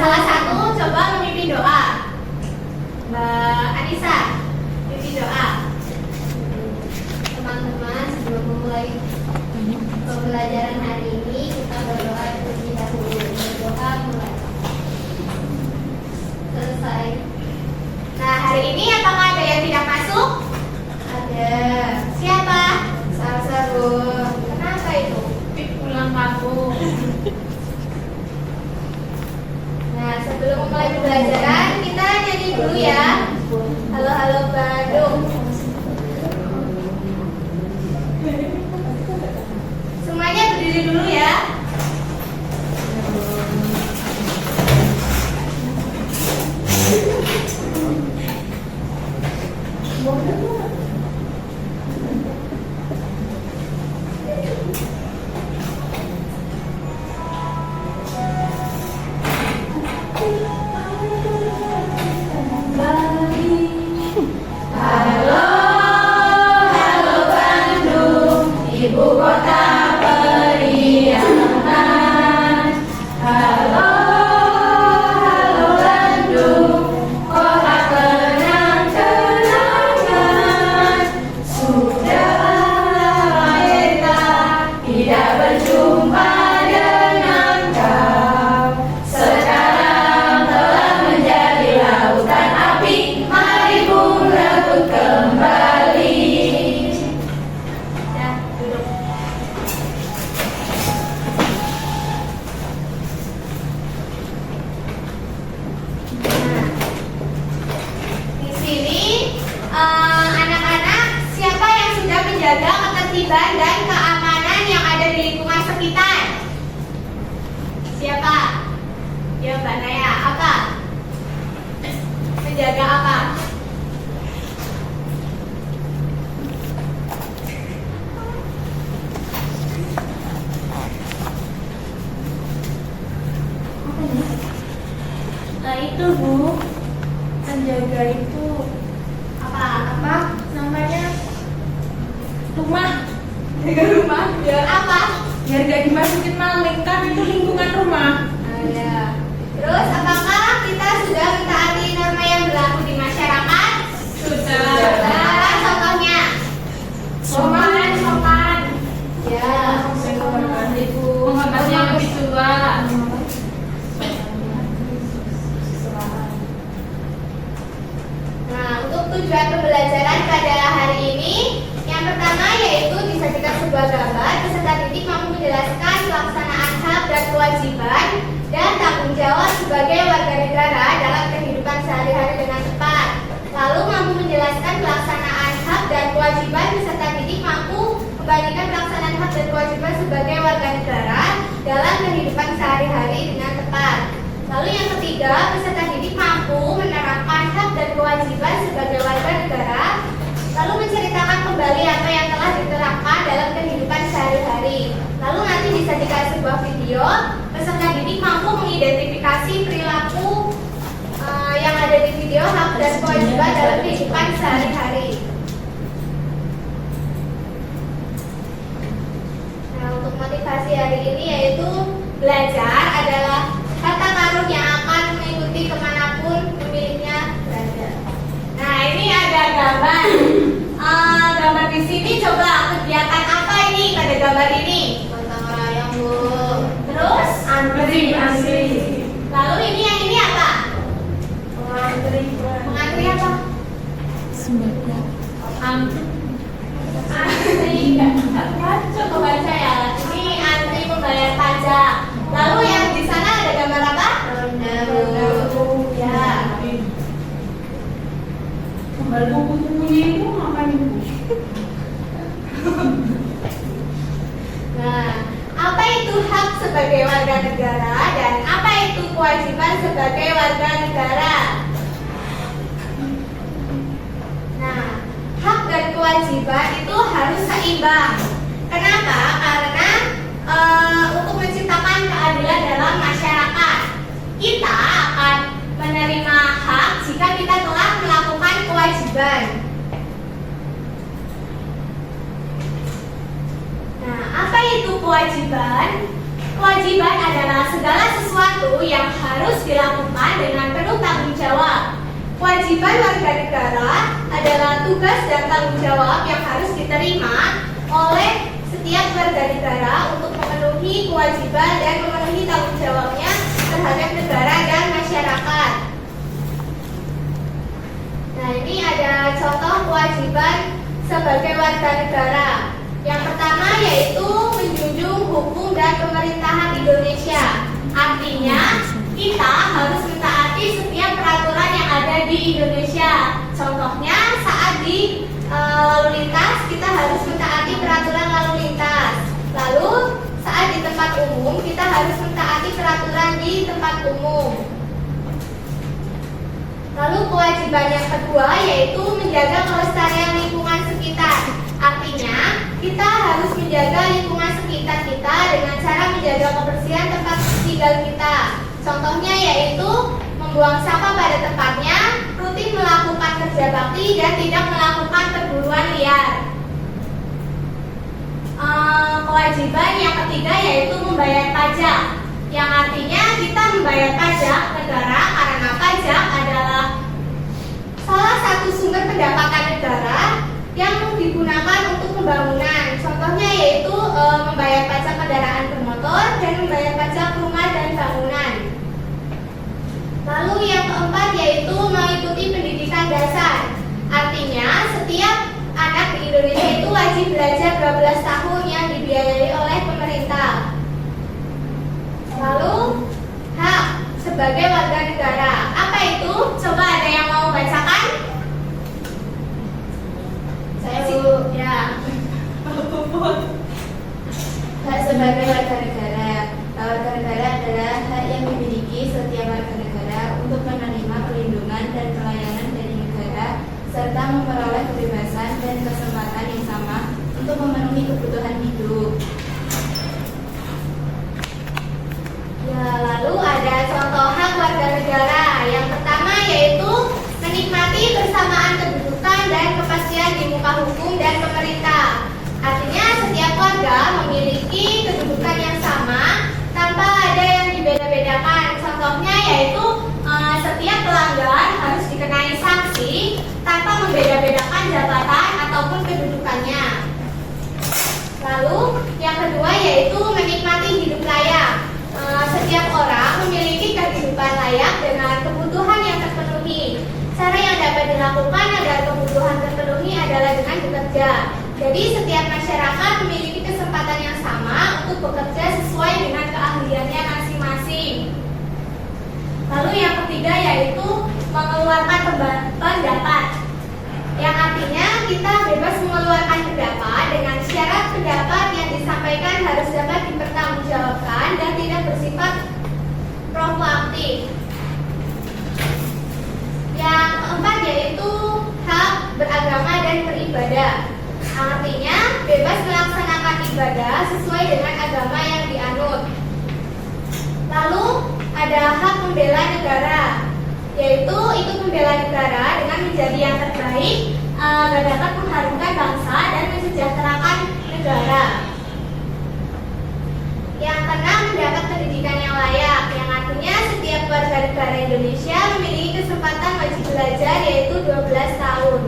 salah satu coba memimpin doa. Mbak Anissa, pimpin doa. Teman-teman, sebelum memulai pembelajaran hari ini, kita berdoa terlebih dahulu. Berdoa mulai. Selesai. Nah, hari ini apakah ada yang tidak masuk? Ada. Siapa? Sarsaru. Kenapa itu? Pulang kampung. Nah, sebelum memulai pembelajaran, kita nyanyi dulu ya. Halo, halo Bandung. Semuanya berdiri dulu ya. Ketertiban dan keamanan yang ada di lingkungan sekitar. Siapa? Ya Mbak Naya, apa? Menjaga apa? Nah itu Bu, menjaga itu apa namanya? Rumah. Jaga rumah. Biar apa? Biar gak dimasukin maling, kan itu lingkungan rumah. Ya. Terus apakah kita sudah mentaati norma yang berlaku di masyarakat? Sudah. Apa contohnya? Sopan. Ya. Menghormati yang lebih tua. Nah, untuk tujuan pembelajaran pada hari ini, yang pertama yaitu disajikan sebuah gambar peserta didik mampu menjelaskan pelaksanaan hak dan kewajiban dan tanggung jawab sebagai warga negara dalam kehidupan sehari-hari dengan tepat. Lalu mampu menjelaskan pelaksanaan hak dan kewajiban peserta didik mampu membandingkan pelaksanaan hak dan kewajiban sebagai warga negara dalam kehidupan sehari-hari dengan tepat. Lalu yang ketiga, peserta didik mampu menerapkan hak dan kewajiban sebagai warga negara, lalu menceritakan kembali apa yang telah diterapkan dalam kehidupan sehari-hari. Lalu nanti disajikan sebuah video, peserta didik mampu mengidentifikasi perilaku yang ada di video hak dan kewajiban dalam kehidupan sehari-hari. Nah, untuk motivasi hari ini yaitu belajar adalah harta karun yang akan mengikuti kemanapun pemiliknya berada. Nah, ini ada gambar. Gambar di sini coba kegiatan apa ini pada gambar ini? Gotong royong Bu. Terus Antri. lalu yang ini apa? Antri apa? sembako. Antri nggak baca kebaca ya. Ini antri membayar pajak. Lalu yang di sana ada gambar apa? Ronda Bu. Ya. Gambar buku-bukunya itu ngapain Bu? Nah, apa itu hak sebagai warga negara dan apa itu kewajiban sebagai warga negara? Nah, hak dan kewajiban itu harus seimbang. Kenapa? Karena untuk menciptakan keadilan dalam masyarakat, kita akan menerima hak jika kita telah melakukan kewajiban. Nah, apa itu kewajiban? Kewajiban Kewajiban adalah segala sesuatu yang harus dilakukan dengan penuh tanggung jawab. Kewajiban warga negara adalah tugas dan tanggung jawab yang harus diterima oleh setiap warga negara untuk memenuhi kewajiban dan memenuhi tanggung jawabnya terhadap negara dan masyarakat. Nah, ini ada contoh kewajiban sebagai warga negara. Yang pertama yaitu menjunjung hukum dan pemerintahan Indonesia. Artinya, kita harus mentaati setiap peraturan yang ada di Indonesia. Contohnya, saat di lalu lintas, kita harus mentaati peraturan lalu lintas. Lalu, saat di tempat umum, kita harus mentaati peraturan di tempat umum. Lalu kewajiban yang kedua yaitu menjaga kelestarian lingkungan sekitar. Artinya, kita harus menjaga lingkungan sekitar kita dengan cara menjaga kebersihan tempat tinggal kita. Contohnya yaitu membuang sampah pada tempatnya, rutin melakukan kerja bakti, dan tidak melakukan perburuan liar. Kewajiban yang ketiga yaitu membayar pajak. Yang artinya kita membayar pajak negara karena pajak adalah salah satu sumber pendapatan negara yang digunakan untuk pembangunan. Contohnya yaitu membayar pajak kendaraan bermotor dan membayar pajak rumah dan bangunan. Lalu yang keempat yaitu mengikuti pendidikan dasar. Artinya setiap anak di Indonesia itu wajib belajar 12 tahun yang dibiayai oleh pemerintah. Lalu hak sebagai warga negara. Apa itu? Coba ada yang mau bacakan? Saya dulu ya. Hak sebagai warga negara. Warga negara adalah hak yang dimiliki setiap warga negara untuk menerima perlindungan dan pelayanan dari negara serta memperoleh kebebasan dan kesempatan yang sama untuk memenuhi kebutuhan hidup. Ya, lalu ada contoh hak warga negara. Yang pertama yaitu menikmati bersamaan kedudukan dan kepastian di muka hukum dan pemerintah. Artinya setiap warga memiliki kedudukan yang sama tanpa ada yang dibeda-bedakan. Contohnya yaitu setiap pelanggar harus dikenai sanksi tanpa membeda-bedakan jabatan ataupun kedudukannya. Lalu yang kedua yaitu menikmati hidup layak. Setiap orang memiliki kehidupan layak dengan kebutuhan yang terpenuhi. Cara yang dapat dilakukan agar kebutuhan terpenuhi adalah dengan bekerja. Jadi setiap masyarakat memiliki kesempatan yang sama untuk bekerja sesuai dengan keahliannya masing-masing. Lalu yang ketiga yaitu mengeluarkan pendapat. Yang artinya kita bebas mengeluarkan pendapat dengan syarat pendapat yang disampaikan harus dapat dipertanggungjawabkan dan tidak bersifat provokatif. Yang keempat yaitu hak beragama dan beribadah. Artinya bebas melaksanakan ibadah sesuai dengan agama yang dianut. Lalu ada hak membela negara, yaitu ikut membela negara dengan menjadi yang terbaik agar dapat mengharumkan bangsa dan mensejahterakan negara. Yang keenam, mendapat pendidikan yang layak, yang artinya setiap warga negara Indonesia memiliki kesempatan wajib belajar yaitu 12 tahun.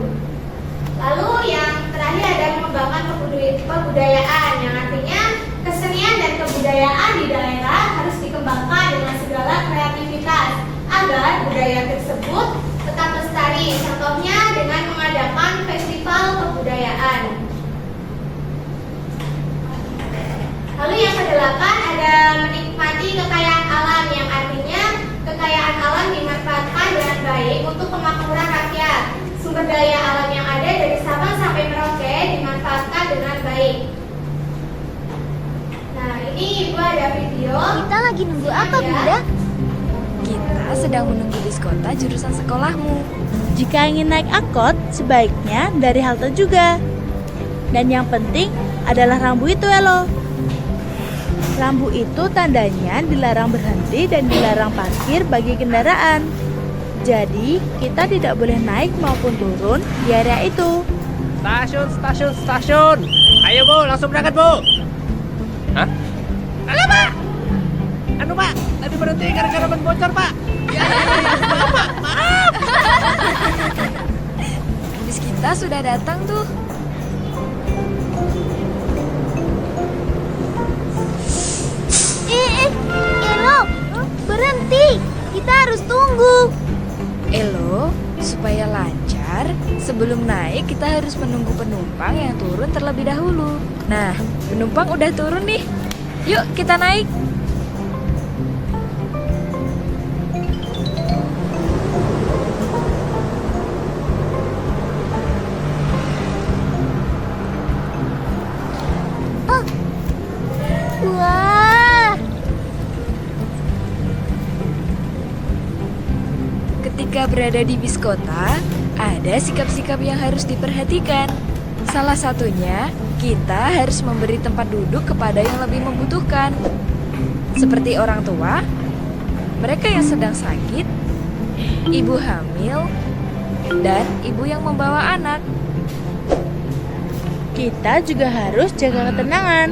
Lalu yang terakhir ada mengembangkan kebudayaan, yang artinya kesenian dan kebudayaan di daerah harus dikembangkan dengan segala kreativitas agar budaya tersebut tetap lestari. Contohnya dengan mengadakan festival kebudayaan. Lalu yang kedelapan ada menikmati kekayaan alam, yang artinya kekayaan alam dimanfaatkan dengan baik untuk kemakmuran rakyat. Sumber daya alam yang ada dari Sabang sampai Merauke dimanfaatkan dengan baik. Nah, ini Ibu ada video. Kita lagi nunggu apa, Bunda? Kita sedang menunggu bis kota jurusan sekolahmu. Jika ingin naik angkot, sebaiknya dari halte juga. Dan yang penting adalah rambu itu ya lo. Rambu itu tandanya dilarang berhenti dan dilarang parkir bagi kendaraan. Jadi, kita tidak boleh naik maupun turun di area itu. Stasiun. Ayo Bu, langsung berangkat Bu. Hah? Alamak! Anu Pak, tadi berhenti gara-gara ban bocor Pak. Ya, Pak, maaf. Bis kita sudah datang tuh. Elo, berhenti. Kita harus tunggu. Elo, supaya lancar, sebelum naik kita harus menunggu penumpang yang turun terlebih dahulu. Nah, penumpang udah turun nih. Yuk kita naik. Wah, Ketika berada di bis kota, ada sikap-sikap yang harus diperhatikan. Salah satunya, kita harus memberi tempat duduk kepada yang lebih membutuhkan. Seperti orang tua, mereka yang sedang sakit, ibu hamil, dan ibu yang membawa anak. Kita juga harus jaga ketenangan.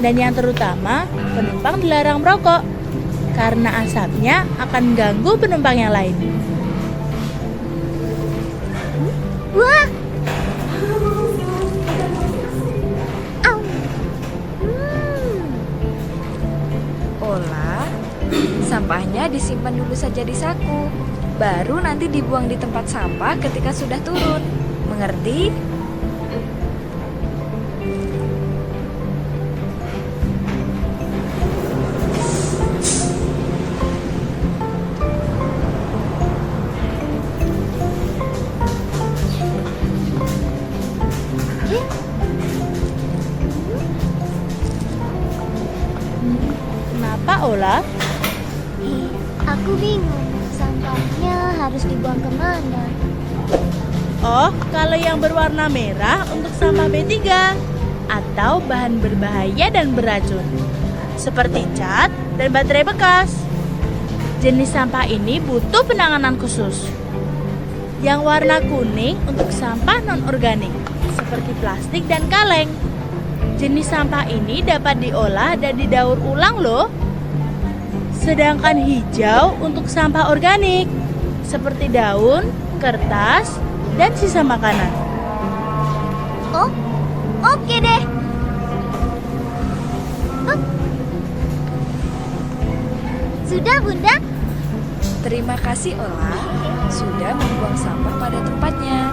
Dan yang terutama, penumpang dilarang merokok karena asapnya akan ganggu penumpang yang lain. wah. Au. Olah, sampahnya disimpan dulu saja di saku. Baru nanti dibuang di tempat sampah ketika sudah turun. Mengerti? Kenapa, Ola? Aku bingung. Sampahnya harus dibuang kemana? Oh, kalau yang berwarna merah untuk sampah B3 atau bahan berbahaya dan beracun, seperti cat dan baterai bekas. Jenis sampah ini butuh penanganan khusus. Yang warna kuning untuk sampah non-organik, seperti plastik dan kaleng. Jenis sampah ini dapat diolah dan didaur ulang loh. Sedangkan hijau untuk sampah organik, seperti daun, kertas, dan sisa makanan. Oh, oke deh. Sudah, Bunda? Terima kasih Ola, sudah membuang sampah pada tempatnya.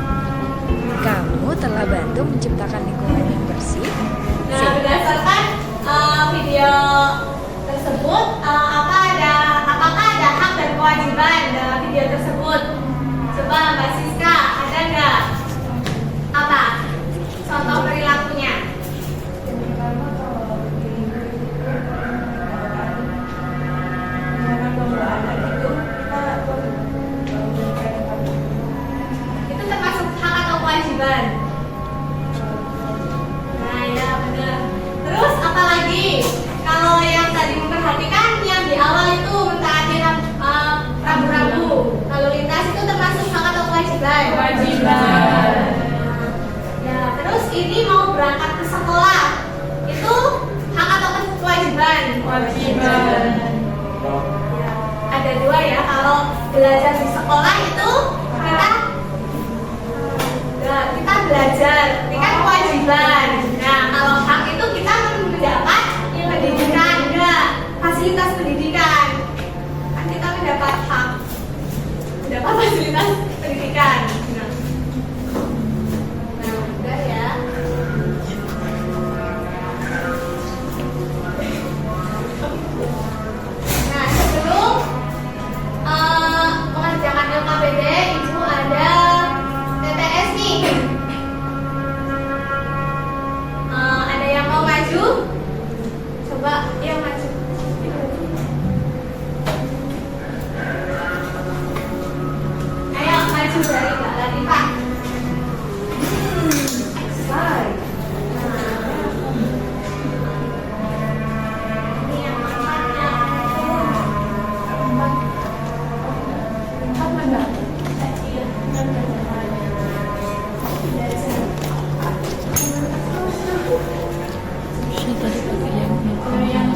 Kamu telah bantu menciptakan lingkungan yang bersih. Nah, berdasarkan video tersebut, apakah ada hak dan kewajiban dalam video tersebut? Coba Mbak Siska, ada nggak? Apa? Contoh perilakunya. Itu termasuk hak atau kewajiban? Nah ya benar. Terus apa lagi? Kalau yang tadi memperhatikan yang di awal itu mentaati rambu-rambu lalu lintas itu termasuk hak atau kewajiban? Kewajiban. Ya terus ini mau berangkat ke sekolah itu hak atau kewajiban? Kewajiban. Ya, ada dua ya. Kalau belajar di sekolah itu kita belajar, ini kan kewajiban. Nah, kalau hak itu kita mendapat pendidikan, enggak fasilitas pendidikan. Kan kita mendapat hak, mendapat fasilitas pendidikan. Nah, udah ya. Nah, sebelum mengerjakan LKPD, Ibu ada TTS nih. Ada yang mau maju? Coba yang maju. Ayo maju dari Mbak Latifah. Baik. Ini yang manfaatnya. Empat mana? Saya tadi pakai yang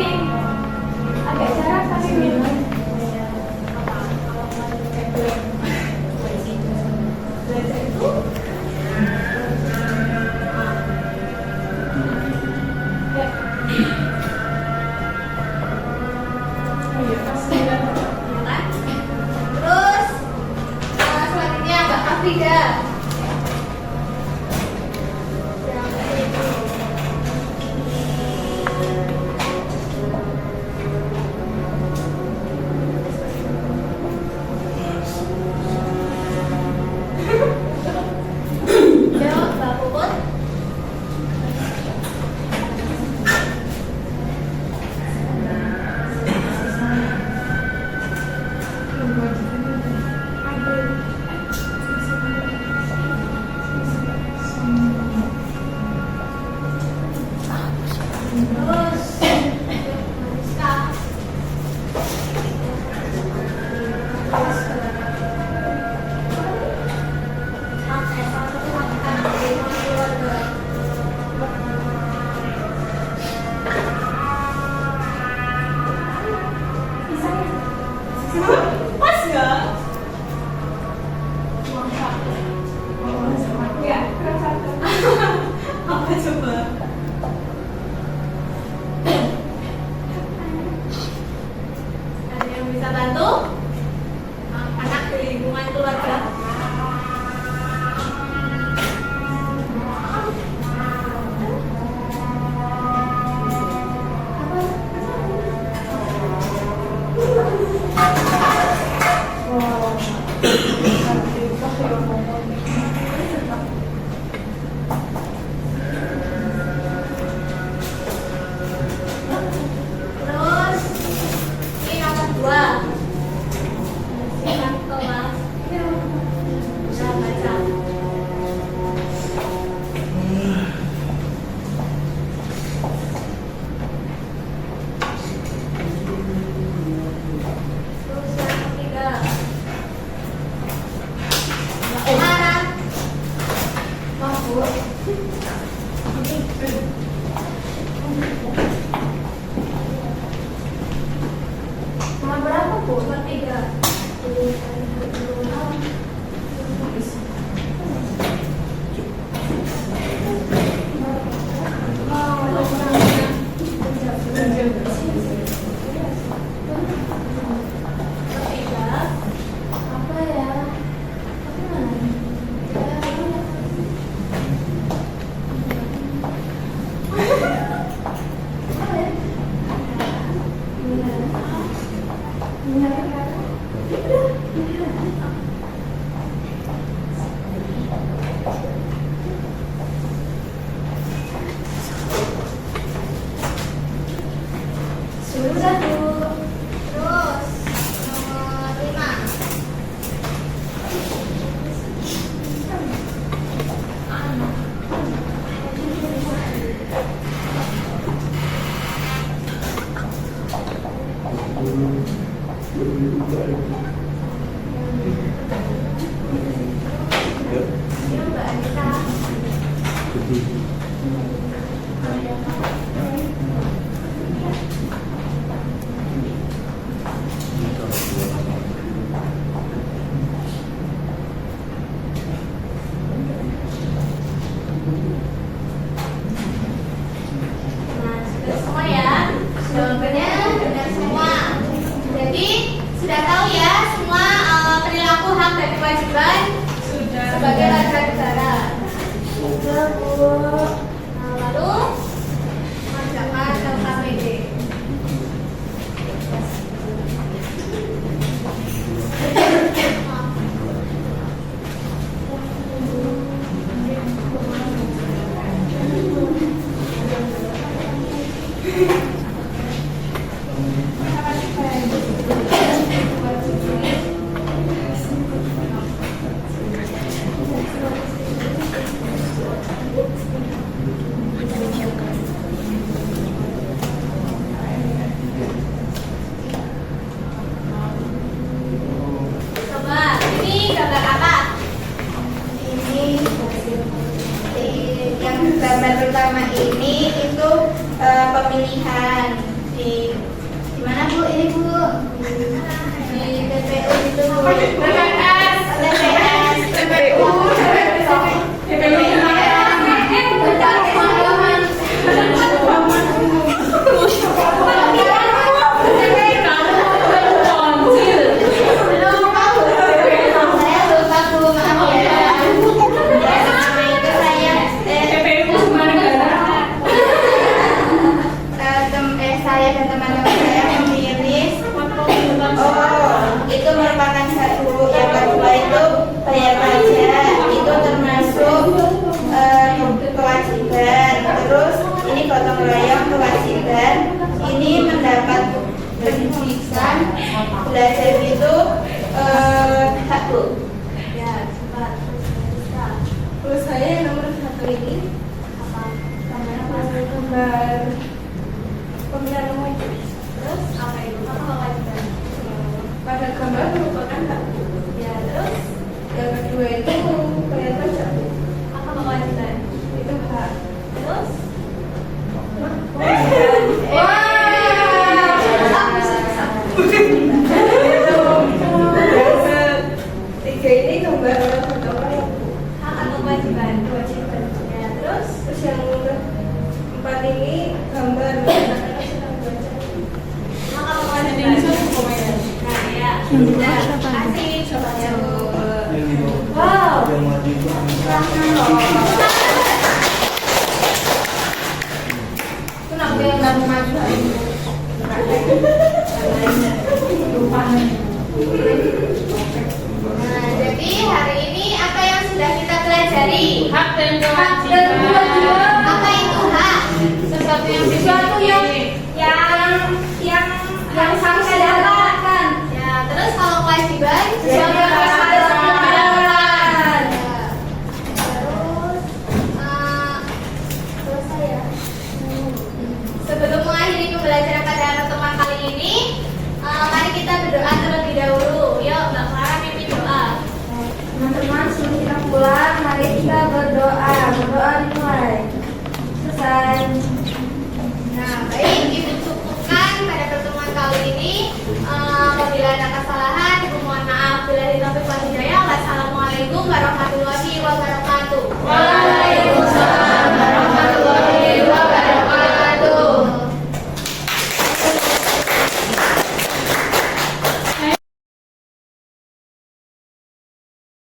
tapi agak jarang tapi minum. Belajar itu Terus selanjutnya Mbak Afrida. Yuk, Mbak Puput. Terus Mariska. pas nggak? Ya, kurang satu. Apa coba? Ada yang bisa bantu? Anak di lingkungan keluarga. Terus ini nomor 2. Silakan Thomas. Bisa baca. Terus yang ketiga Mbak Umara. Mahfud. Nomor berapa Bu? Nomor 3. Apa ya? Sudah Bu. Terus nomor 5. Ini Mbak Anita. Nah, sudah semua ya. Jawabannya benar semua. Jadi sudah tahu ya semua perilaku hak dan kewajiban sebagai warga negara. Sudah Bu. Nah, lalu mengerjakan LKPD. gambar pertama ini itu pemilihan Di mana Bu? Ini Bu. Di TPU itu Bu. TPS. TPU. Saya lupa Bu, maaf ya. Saya dan teman-teman saya memilih itu merupakan satu. Yang kedua itu bayar pajak, itu termasuk kewajiban. Terus ini gotong royong kewajiban, ini mendapat pendidikan, belajar itu hak Bu. Ya, cepat. Terus saya yang nomor 1 ini gambar pemilihan umum. Terus apa itu? Apa kewajiban? Pada gambar merupakan hak. Ya, terus yang kedua itu bayar pajak. Apa kewajiban? Itu hak. Terus tiga ini gambar gotong royong. Hak atau kewajiban? Kewajiban. Ya, terus yang empat ini gambar hak atau kewajiban? Nah, ya. Sudah. Kasih coba ya. Wow. Kenapa yang nggak mau maju? Nah, jadi hari ini apa yang sudah kita pelajari? Hak dan kewajiban. Apa itu hak? Sesuatu yang harus saya dapatkan. Ya, terus kalau kewajiban Sesuatu yang harus saya dapatkan. Selesai ya. Sebelum mengakhiri pembelajaran pada pertemuan kali ini, mari kita berdoa terlebih dahulu. Yuk, Mbak Clara pimpin doa. Teman-teman, sebelum kita pulang, mari kita berdoa. Berdoa dimulai. Selesai. Nah, baik, Ibu cukupkan pada pertemuan kali ini. Apabila ada kesalahan, Ibu mohon maaf. Bila di topik wal hidayah, wassalamualaikum warahmatullahi wabarakatuh.